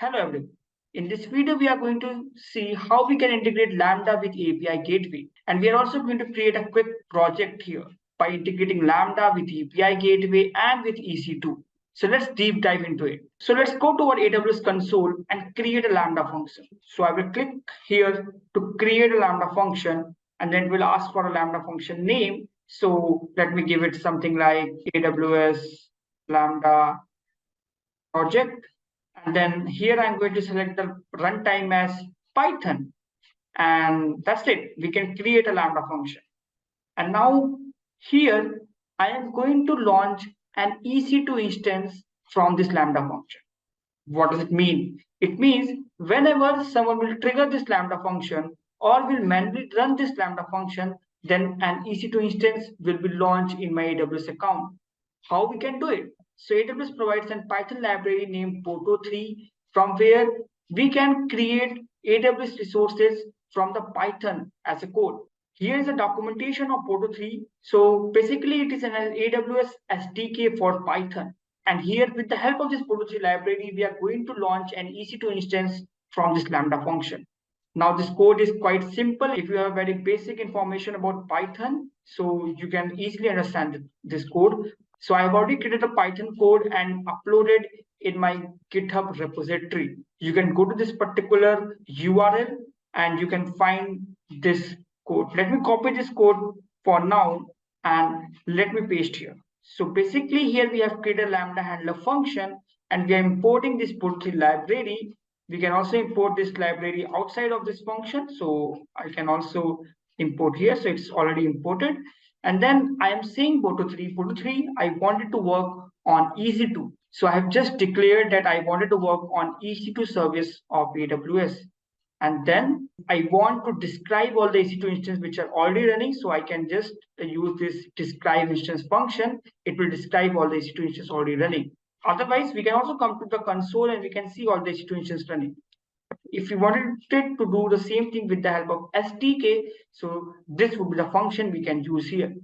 Hello everyone. In this video, we are going to see how we can integrate Lambda with API Gateway. And we are also going to create a quick project here by integrating Lambda with API Gateway and with EC2. So let's deep dive into it. So let's go to our AWS console and create a Lambda function. So I will click here to create a Lambda function, and then we'll ask for a Lambda function name. So let me give it something like AWS Lambda project. And then here I'm going to select the runtime as Python. And that's it. We can create a Lambda function. And now here I am going to launch an EC2 instance from this Lambda function. What does it mean? It means whenever someone will trigger this Lambda function or will manually run this Lambda function, then an EC2 instance will be launched in my AWS account. How we can do it? So AWS provides a Python library named Poto3 from where we can create AWS resources from the Python as a code. Here is a documentation of Poto3. So basically it is an AWS SDK for Python. And here with the help of this Poto3 library, we are going to launch an EC2 instance from this Lambda function. Now this code is quite simple. If you have very basic information about Python, so you can easily understand this code. So I have already created a Python code and uploaded in my GitHub repository. You can go to this particular URL and you can find this code. Let me copy this code for now and let me paste here. So basically here we have created a Lambda handler function and we are importing this Poto3 library. We can also import this library outside of this function. So I can also import here. So it's already imported. And then I am saying Poto3, I wanted to work on EC2. So I have just declared that I wanted to work on EC2 service of AWS. And then I want to describe all the EC2 instances which are already running. So I can just use this describe instance function. It will describe all the EC2 instances already running. Otherwise, we can also come to the console and we can see all the EC2 instances running. If you wanted to do the same thing with the help of SDK, so this would be the function we can use here.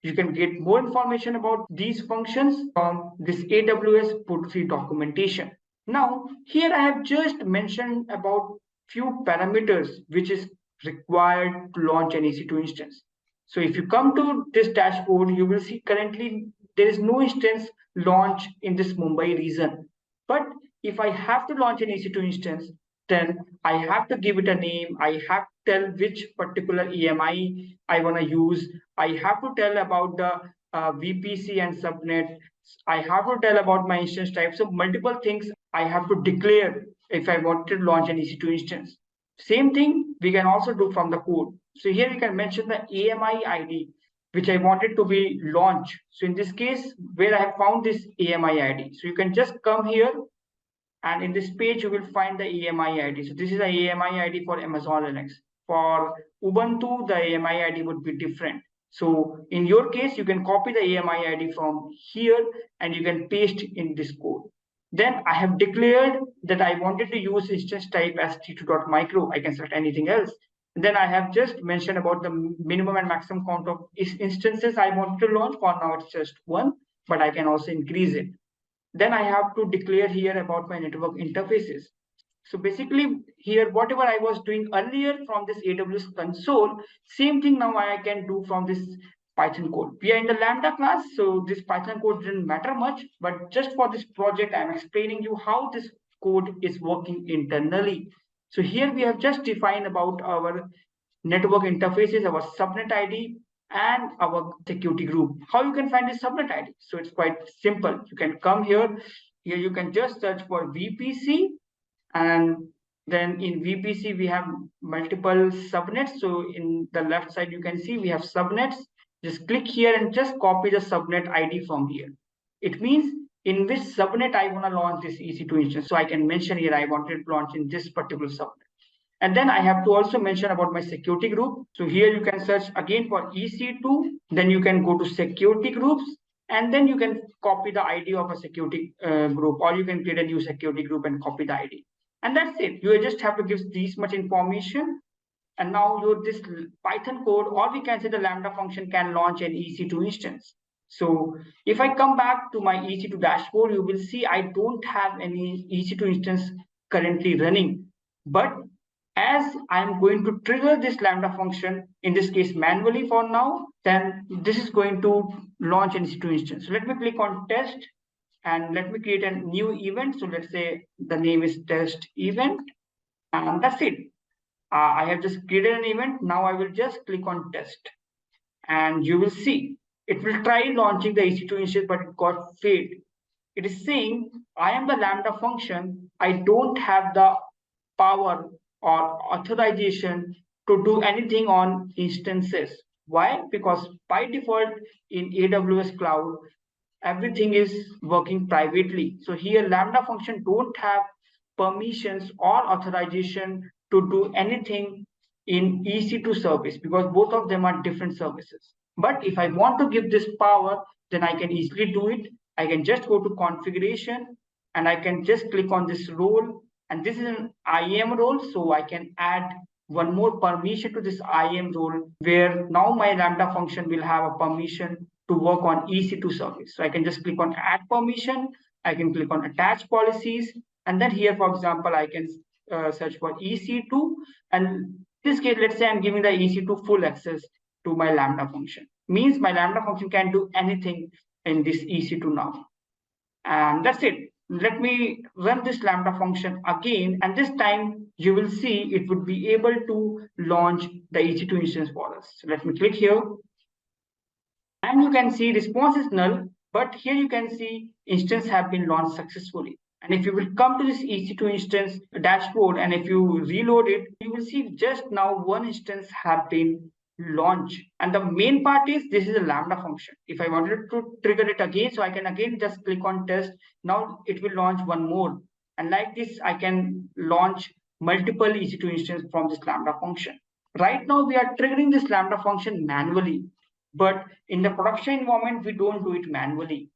You can get more information about these functions from this AWS Poto3 documentation. Now, here I have just mentioned about few parameters which is required to launch an EC2 instance. So if you come to this dashboard, you will see currently there is no instance launch in this Mumbai region. But if I have to launch an EC2 instance, then I have to give it a name. I have to tell which particular EMI I want to use. I have to tell about the VPC and subnet. I have to tell about my instance type. So multiple things I have to declare if I want to launch an EC2 instance. Same thing we can also do from the code. So here we can mention the AMI ID, which I wanted to be launched. So in this case, where I have found this AMI ID. So you can just come here and in this page, you will find the AMI ID. So this is the AMI ID for Amazon Linux. For Ubuntu, the AMI ID would be different. So in your case, you can copy the AMI ID from here and you can paste in this code. Then I have declared that I wanted to use instance type as t2.micro. I can select anything else. And then I have just mentioned about the minimum and maximum count of instances I want to launch. For now, it's just one, but I can also increase it. Then I have to declare here about my network interfaces. So basically here, whatever I was doing earlier from this AWS console, same thing now I can do from this Python code. We are in the Lambda class, so this Python code didn't matter much, but just for this project, I'm explaining you how this code is working internally. So here we have just defined about our network interfaces, our subnet ID, and our security group. How you can find this subnet ID? So it's quite simple. You can come here. Here you can just search for VPC, and then in VPC we have multiple subnets. So in the left side you can see we have subnets. Just click here and just copy the subnet ID from here. It means in which subnet I want to launch this EC2 instance. So I can mention here I wanted to launch in this particular subnet. And then I have to also mention about my security group. So here you can search again for EC2, then you can go to security groups, and then you can copy the ID of a security group, or you can create a new security group and copy the ID. And that's it. You just have to give this much information. And now this Python code, or we can say the Lambda function, can launch an EC2 instance. So if I come back to my EC2 dashboard, you will see I don't have any EC2 instance currently running. But as I'm going to trigger this Lambda function, in this case manually for now, then this is going to launch an EC2 instance. So let me click on test and let me create a new event. So let's say the name is test event, and that's it. I have just created an event. Now I will just click on test, and you will see it will try launching the EC2 instance, but it got failed. It is saying I am the Lambda function. I don't have the power or authorization to do anything on instances. Why? Because by default in AWS cloud, everything is working privately. So here Lambda function don't have permissions or authorization to do anything in EC2 service because both of them are different services. But if I want to give this power, then I can easily do it. I can just go to configuration and I can just click on this role, and this is an IAM role, so I can add one more permission to this IAM role where now my Lambda function will have a permission to work on EC2 service. So I can just click on add permission, I can click on attach policies, and then here, for example, I can search for EC2, and in this case, let's say I'm giving the EC2 full access to my Lambda function. Means my Lambda function can do anything in this EC2 now. And that's it. Let me run this Lambda function again, and this time you will see it would be able to launch the EC2 instance for us. So let me click here, and you can see response is null, but here you can see instance have been launched successfully. And if you will come to this EC2 instance dashboard, and if you reload it, you will see just now one instance have been launched. And the main part is this is a Lambda function. If I wanted to trigger it again, so I can again just click on test. Now it will launch one more. And like this, I can launch multiple EC2 instances from this Lambda function. Right now, we are triggering this Lambda function manually. But in the production environment, we don't do it manually.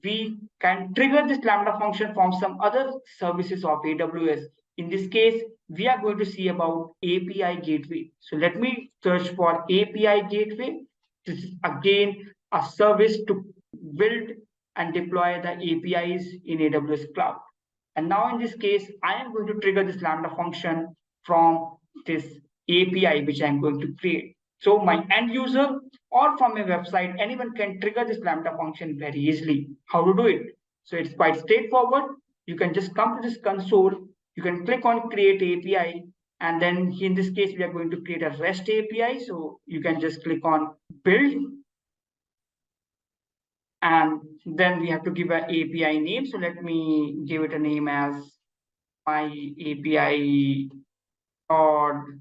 We can trigger this Lambda function from some other services of AWS. In this case, we are going to see about API gateway. So let me search for API gateway. This is again a service to build and deploy the APIs in AWS cloud. And now in this case, I am going to trigger this Lambda function from this API which I'm going to create. So my end user or from a website, anyone can trigger this Lambda function very easily. How to do it? So it's quite straightforward. You can just come to this console. You can click on create API. And then in this case, we are going to create a REST API. So you can just click on build. And then we have to give an API name. So let me give it a name as my API or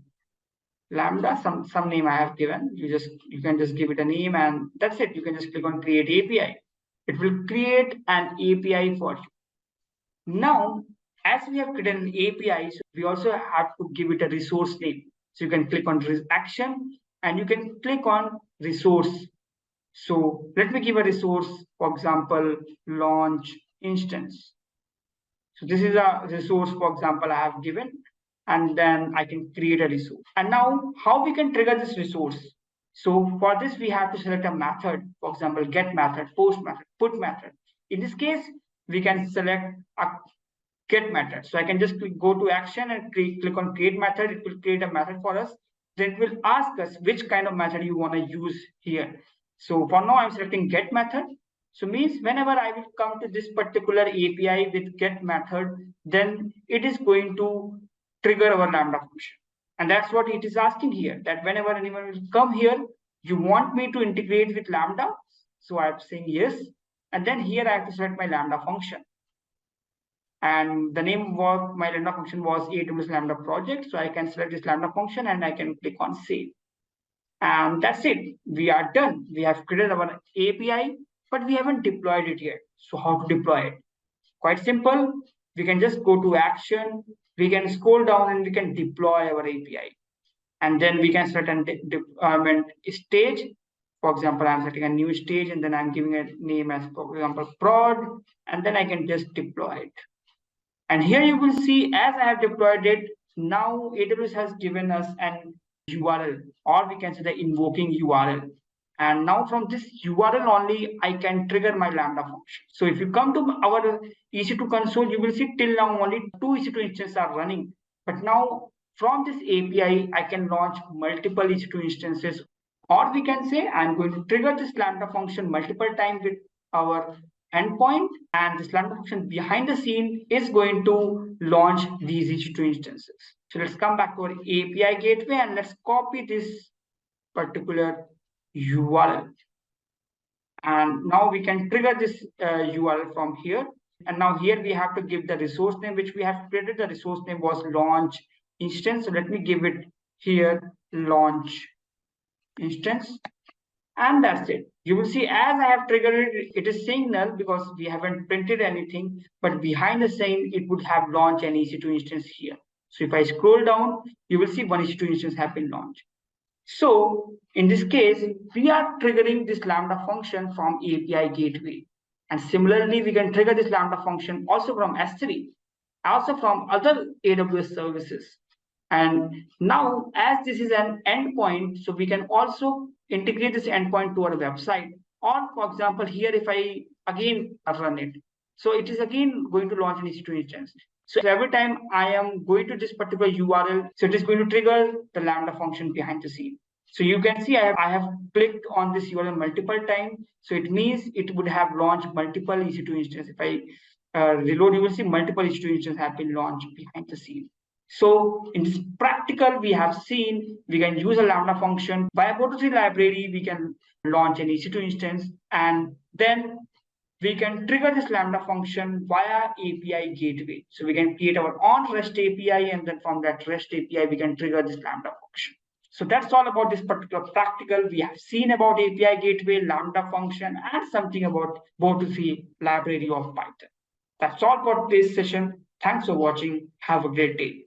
Lambda, some name I have given. You can just give it a name, and that's it. You can just click on create API. It will create an API for you. Now, as we have created an API, so we also have to give it a resource name. So you can click on action and you can click on resource. So let me give a resource, for example, launch instance. So this is a resource, for example, I have given, and then I can create a resource. And now how we can trigger this resource? So for this, we have to select a method, for example, get method, post method, put method. In this case, we can select a get method. So I can just go to action and click on create method. It will create a method for us. Then it will ask us which kind of method you want to use here. So for now, I'm selecting get method. So means whenever I will come to this particular API with get method, then it is going to trigger our Lambda function. And that's what it is asking here, that whenever anyone will come here, you want me to integrate with Lambda? So I'm saying yes. And then here I have to select my Lambda function. And the name of my Lambda function was AWS Lambda project. So I can select this Lambda function and I can click on save. And that's it. We are done. We have created our API, but we haven't deployed it yet. So how to deploy it? Quite simple. We can just go to action. We can scroll down and we can deploy our API. And then we can select a deployment stage. For example, I'm setting a new stage and then I'm giving a name as, for example, prod, and then I can just deploy it. And here you will see as I have deployed it, now AWS has given us an URL, or we can say the invoking URL. And now from this URL only, I can trigger my Lambda function. So if you come to our EC2 console, you will see till now only 2 EC2 instances are running. But now from this API, I can launch multiple EC2 instances. Or we can say I'm going to trigger this Lambda function multiple times with our endpoint, and this Lambda function behind the scene is going to launch these EC2 instances. So let's come back to our API gateway and let's copy this particular URL. And now we can trigger this URL from here. And now here we have to give the resource name which we have created. The resource name was launch instance. So let me give it here launch instance. And that's it. You will see as I have triggered it, it is saying null because we haven't printed anything, but behind the scene, it would have launched an EC2 instance here. So if I scroll down, you will see one EC2 instance have been launched. So in this case, we are triggering this Lambda function from API gateway. And similarly, we can trigger this Lambda function also from S3, also from other AWS services. And now, as this is an endpoint, so we can also integrate this endpoint to our website. Or, for example, here, if I again run it, so it is again going to launch an EC2 instance. So every time I am going to this particular URL, so it is going to trigger the Lambda function behind the scene. So you can see I have clicked on this URL multiple times. So it means it would have launched multiple EC2 instances. If I reload, you will see multiple EC2 instances have been launched behind the scene. So in this practical, we have seen we can use a Lambda function. By Boto3 library, we can launch an EC2 instance, and then we can trigger this Lambda function via API gateway. So we can create our own REST API, and then from that REST API, we can trigger this Lambda function. So that's all about this particular practical. We have seen about API gateway, Lambda function, and something about Boto3 library of Python. That's all for this session. Thanks for watching. Have a great day.